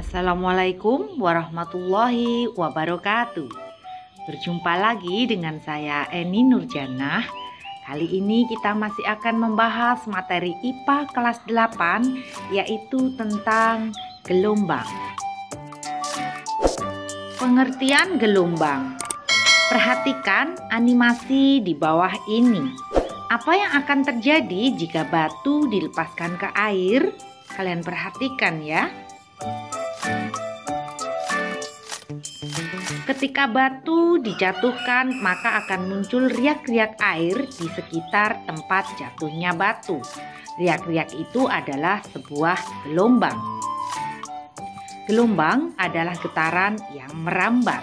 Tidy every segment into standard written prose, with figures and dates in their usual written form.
Assalamualaikum warahmatullahi wabarakatuh. Berjumpa lagi dengan saya Eni Nurjanah. Kali ini kita masih akan membahas materi IPA kelas 8, yaitu tentang gelombang. Pengertian gelombang. Perhatikan animasi di bawah ini. Apa yang akan terjadi jika batu dilepaskan ke air? Kalian perhatikan ya. Ketika batu dijatuhkan, maka akan muncul riak-riak air di sekitar tempat jatuhnya batu. Riak-riak itu adalah sebuah gelombang. Gelombang adalah getaran yang merambat.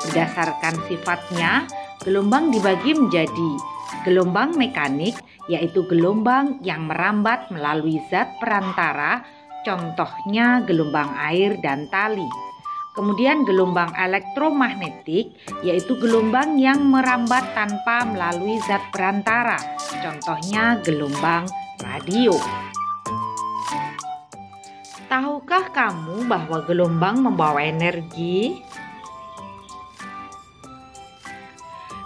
Berdasarkan sifatnya, gelombang dibagi menjadi gelombang mekanik, yaitu gelombang yang merambat melalui zat perantara, contohnya gelombang air dan tali. Kemudian gelombang elektromagnetik, yaitu gelombang yang merambat tanpa melalui zat perantara, contohnya gelombang radio. Tahukah kamu bahwa gelombang membawa energi?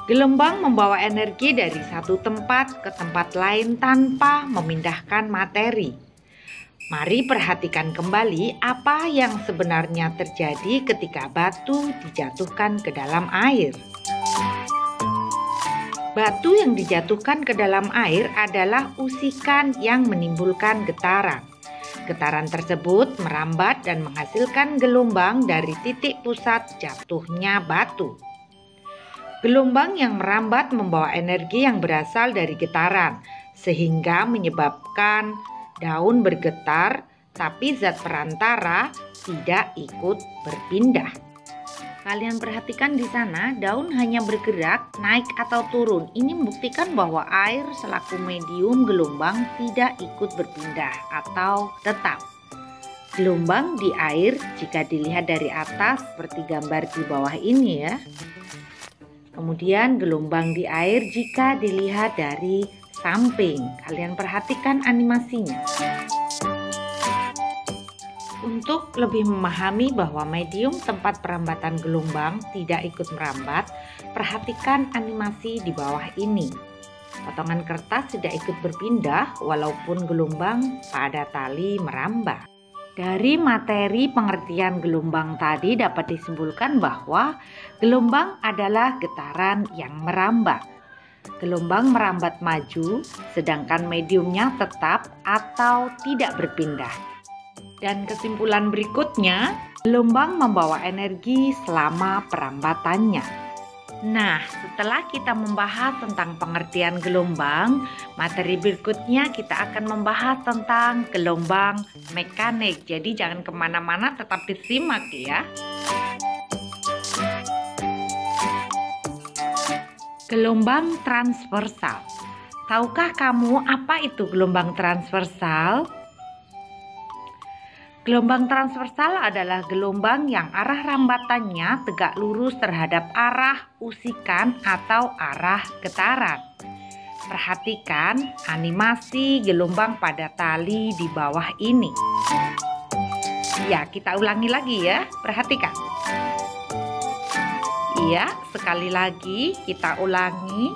Gelombang membawa energi dari satu tempat ke tempat lain tanpa memindahkan materi. Mari perhatikan kembali apa yang sebenarnya terjadi ketika batu dijatuhkan ke dalam air. Batu yang dijatuhkan ke dalam air adalah usikan yang menimbulkan getaran. Getaran tersebut merambat dan menghasilkan gelombang dari titik pusat jatuhnya batu. Gelombang yang merambat membawa energi yang berasal dari getaran, sehingga menyebabkan daun bergetar, tapi zat perantara tidak ikut berpindah. Kalian perhatikan di sana, daun hanya bergerak naik atau turun. Ini membuktikan bahwa air selaku medium gelombang tidak ikut berpindah atau tetap. Gelombang di air jika dilihat dari atas seperti gambar di bawah ini ya. Kemudian gelombang di air jika dilihat dari samping. Kalian perhatikan animasinya. Untuk lebih memahami bahwa medium tempat perambatan gelombang tidak ikut merambat, perhatikan animasi di bawah ini. Potongan kertas tidak ikut berpindah walaupun gelombang pada tali merambat. Dari materi pengertian gelombang tadi dapat disimpulkan bahwa gelombang adalah getaran yang merambat. Gelombang merambat maju, sedangkan mediumnya tetap atau tidak berpindah. Dan kesimpulan berikutnya, gelombang membawa energi selama perambatannya. Nah, setelah kita membahas tentang pengertian gelombang, materi berikutnya kita akan membahas tentang gelombang mekanik. Jadi jangan kemana-mana, tetap disimak ya. Gelombang transversal. Tahukah kamu apa itu gelombang transversal? Gelombang transversal adalah gelombang yang arah rambatannya tegak lurus terhadap arah usikan atau arah getaran. Perhatikan animasi gelombang pada tali di bawah ini. Ya, kita ulangi lagi ya, perhatikan. Iya, sekali lagi kita ulangi.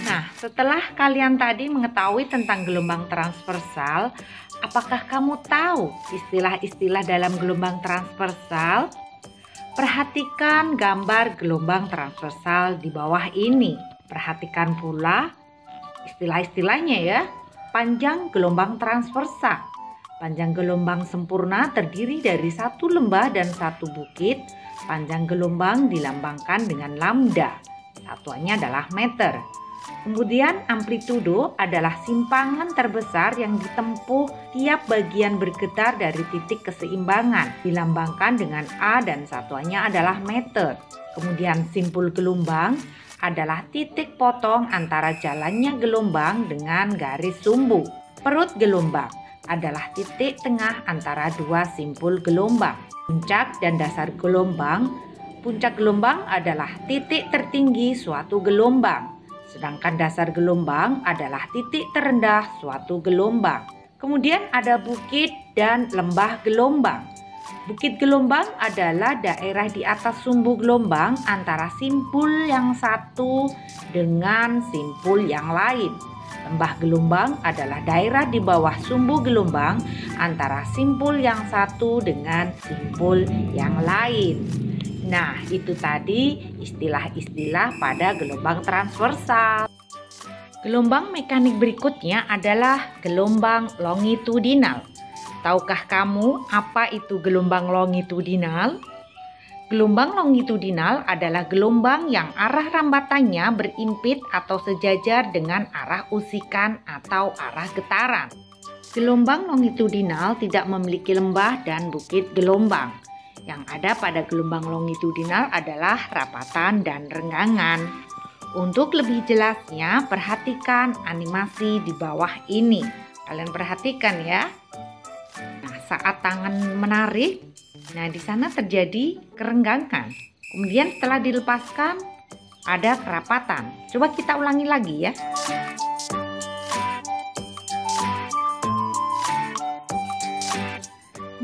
Nah, setelah kalian tadi mengetahui tentang gelombang transversal, apakah kamu tahu istilah-istilah dalam gelombang transversal? Perhatikan gambar gelombang transversal di bawah ini. Perhatikan pula istilah-istilahnya ya. Panjang gelombang transversal. Panjang gelombang sempurna terdiri dari satu lembah dan satu bukit. Panjang gelombang dilambangkan dengan lambda. Satuannya adalah meter. Kemudian amplitudo adalah simpangan terbesar yang ditempuh tiap bagian bergetar dari titik keseimbangan. Dilambangkan dengan A dan satuannya adalah meter. Kemudian simpul gelombang adalah titik potong antara jalannya gelombang dengan garis sumbu. Perut gelombang. adalah titik tengah antara dua simpul gelombang. Puncak dan dasar gelombang. Puncak gelombang adalah titik tertinggi suatu gelombang, sedangkan dasar gelombang adalah titik terendah suatu gelombang. Kemudian ada bukit dan lembah gelombang. Bukit gelombang adalah daerah di atas sumbu gelombang antara simpul yang satu dengan simpul yang lain. Lembah gelombang adalah daerah di bawah sumbu gelombang antara simpul yang satu dengan simpul yang lain. Nah, itu tadi istilah-istilah pada gelombang transversal. Gelombang mekanik berikutnya adalah gelombang longitudinal. Tahukah kamu apa itu gelombang longitudinal? Gelombang longitudinal adalah gelombang yang arah rambatannya berimpit atau sejajar dengan arah usikan atau arah getaran. Gelombang longitudinal tidak memiliki lembah dan bukit gelombang. Yang ada pada gelombang longitudinal adalah rapatan dan renggangan. Untuk lebih jelasnya, perhatikan animasi di bawah ini. Kalian perhatikan ya. Nah, saat tangan menarik, nah di sana terjadi kerenggangan. Kemudian setelah dilepaskan, ada kerapatan. Coba kita ulangi lagi ya.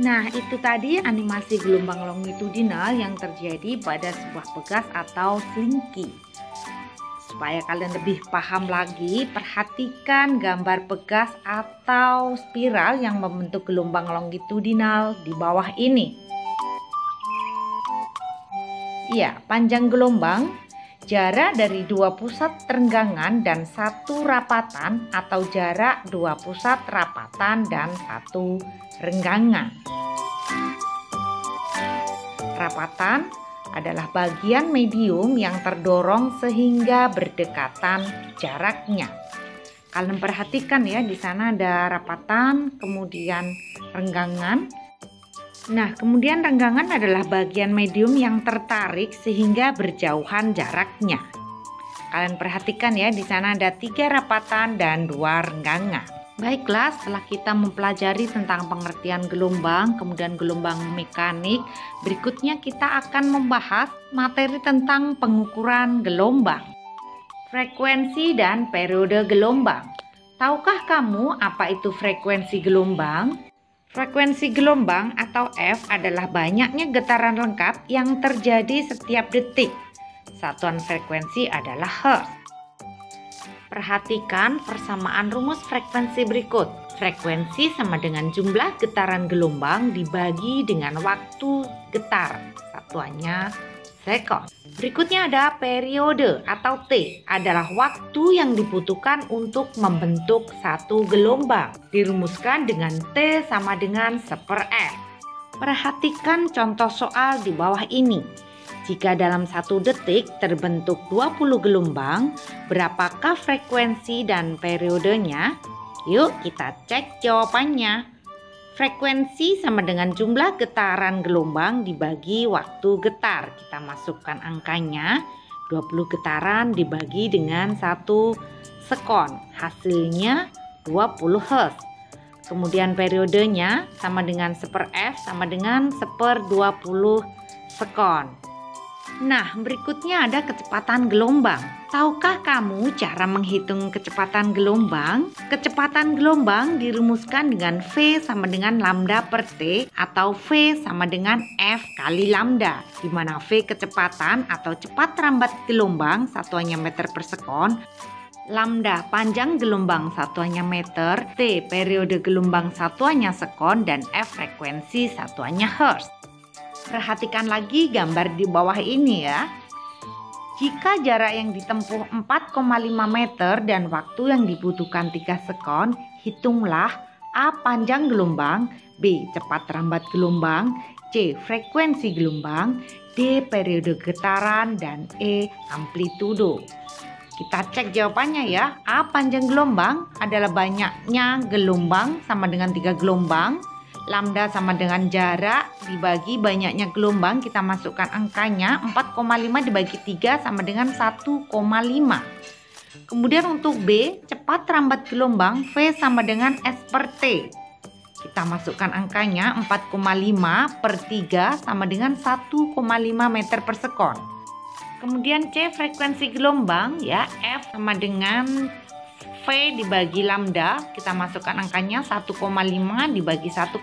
Nah, itu tadi animasi gelombang longitudinal yang terjadi pada sebuah pegas atau selingki. Supaya kalian lebih paham lagi, perhatikan gambar pegas atau spiral yang membentuk gelombang longitudinal di bawah ini. Iya, panjang gelombang, jarak dari dua pusat renggangan dan satu rapatan atau jarak dua pusat rapatan dan satu renggangan. Rapatan adalah bagian medium yang terdorong sehingga berdekatan jaraknya. Kalian perhatikan ya, di sana ada rapatan, kemudian renggangan. Nah, kemudian renggangan adalah bagian medium yang tertarik sehingga berjauhan jaraknya. Kalian perhatikan ya, di sana ada 3 rapatan dan 2 renggangan. Baiklah, setelah kita mempelajari tentang pengertian gelombang, kemudian gelombang mekanik, berikutnya kita akan membahas materi tentang pengukuran gelombang. Frekuensi dan periode gelombang. Tahukah kamu apa itu frekuensi gelombang? Frekuensi gelombang atau F adalah banyaknya getaran lengkap yang terjadi setiap detik. Satuan frekuensi adalah Hertz. Perhatikan persamaan rumus frekuensi berikut. Frekuensi sama dengan jumlah getaran gelombang dibagi dengan waktu getar. Satuannya sekon. Berikutnya ada periode atau T, adalah waktu yang dibutuhkan untuk membentuk satu gelombang. Dirumuskan dengan T sama dengan 1/f. Perhatikan contoh soal di bawah ini. Jika dalam 1 detik terbentuk 20 gelombang, berapakah frekuensi dan periodenya? Yuk kita cek jawabannya. Frekuensi sama dengan jumlah getaran gelombang dibagi waktu getar. Kita masukkan angkanya, 20 getaran dibagi dengan 1 sekon. Hasilnya 20 Hz. Kemudian periodenya sama dengan 1/f sama dengan 1/20 sekon. Nah, berikutnya ada kecepatan gelombang. Tahukah kamu cara menghitung kecepatan gelombang? Kecepatan gelombang dirumuskan dengan V sama dengan lambda per T atau V sama dengan F kali lambda, di mana V kecepatan atau cepat rambat gelombang satuannya meter per sekon, lambda panjang gelombang satuannya meter, T periode gelombang satuannya sekon, dan F frekuensi satuannya hertz. Perhatikan lagi gambar di bawah ini ya. Jika jarak yang ditempuh 4,5 meter dan waktu yang dibutuhkan 3 sekon, hitunglah A panjang gelombang, B cepat rambat gelombang, C frekuensi gelombang, D periode getaran, dan E amplitudo. Kita cek jawabannya ya. A panjang gelombang adalah banyaknya gelombang sama dengan 3 gelombang. Lambda sama dengan jarak dibagi banyaknya gelombang, kita masukkan angkanya 4,5 dibagi 3 sama dengan 1,5. Kemudian untuk B, cepat rambat gelombang, V sama dengan S per T. Kita masukkan angkanya 4,5 per 3 sama dengan 1,5 meter per sekon. Kemudian C frekuensi gelombang ya, F sama dengan V dibagi lambda. Kita masukkan angkanya 1,5 dibagi 1,5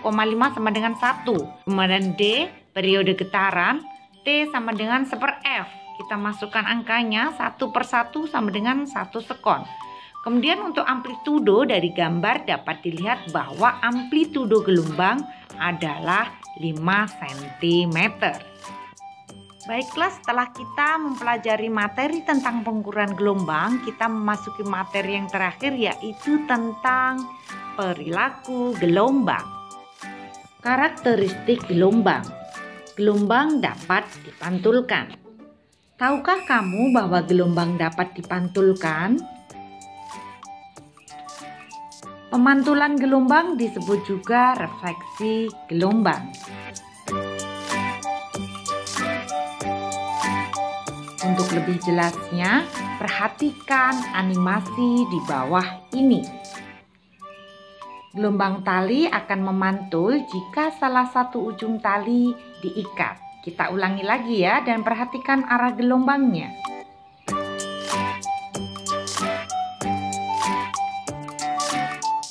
sama dengan 1. Kemudian D periode getaran, T sama dengan 1 per F. Kita masukkan angkanya 1 per 1 sama dengan 1 sekon. Kemudian untuk amplitudo dari gambar dapat dilihat bahwa amplitudo gelombang adalah 5 cm. Baiklah, setelah kita mempelajari materi tentang pengukuran gelombang, kita memasuki materi yang terakhir yaitu tentang perilaku gelombang. Karakteristik gelombang. Gelombang dapat dipantulkan. Tahukah kamu bahwa gelombang dapat dipantulkan? Pemantulan gelombang disebut juga refleksi gelombang. Untuk lebih jelasnya, perhatikan animasi di bawah ini. Gelombang tali akan memantul jika salah satu ujung tali diikat. Kita ulangi lagi ya, dan perhatikan arah gelombangnya.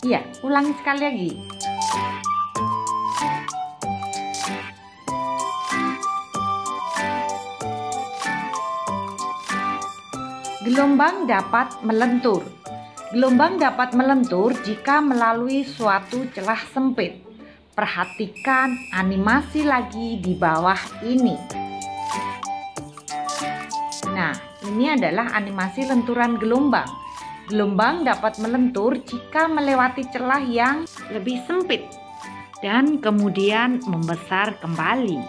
Iya, ulangi sekali lagi. Gelombang dapat melentur. Gelombang dapat melentur jika melalui suatu celah sempit. Perhatikan animasi lagi di bawah ini. Nah, ini adalah animasi lenturan gelombang. Gelombang dapat melentur jika melewati celah yang lebih sempit dan kemudian membesar kembali.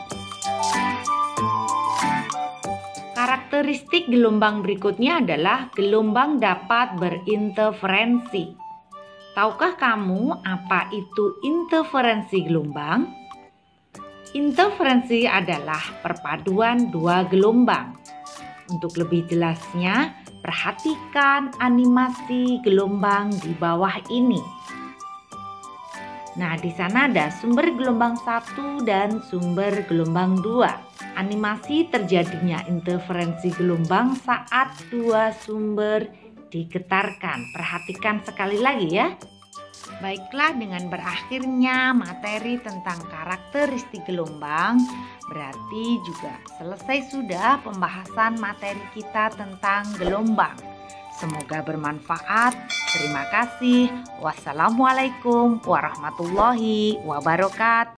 Karakteristik gelombang berikutnya adalah gelombang dapat berinterferensi. Tahukah kamu apa itu interferensi gelombang? Interferensi adalah perpaduan dua gelombang. Untuk lebih jelasnya, perhatikan animasi gelombang di bawah ini. Nah, di sana ada sumber gelombang 1 dan sumber gelombang 2. Animasi terjadinya interferensi gelombang saat dua sumber digetarkan. Perhatikan sekali lagi ya. Baiklah, dengan berakhirnya materi tentang karakteristik gelombang, berarti juga selesai sudah pembahasan materi kita tentang gelombang. Semoga bermanfaat. Terima kasih. Wassalamualaikum warahmatullahi wabarakatuh.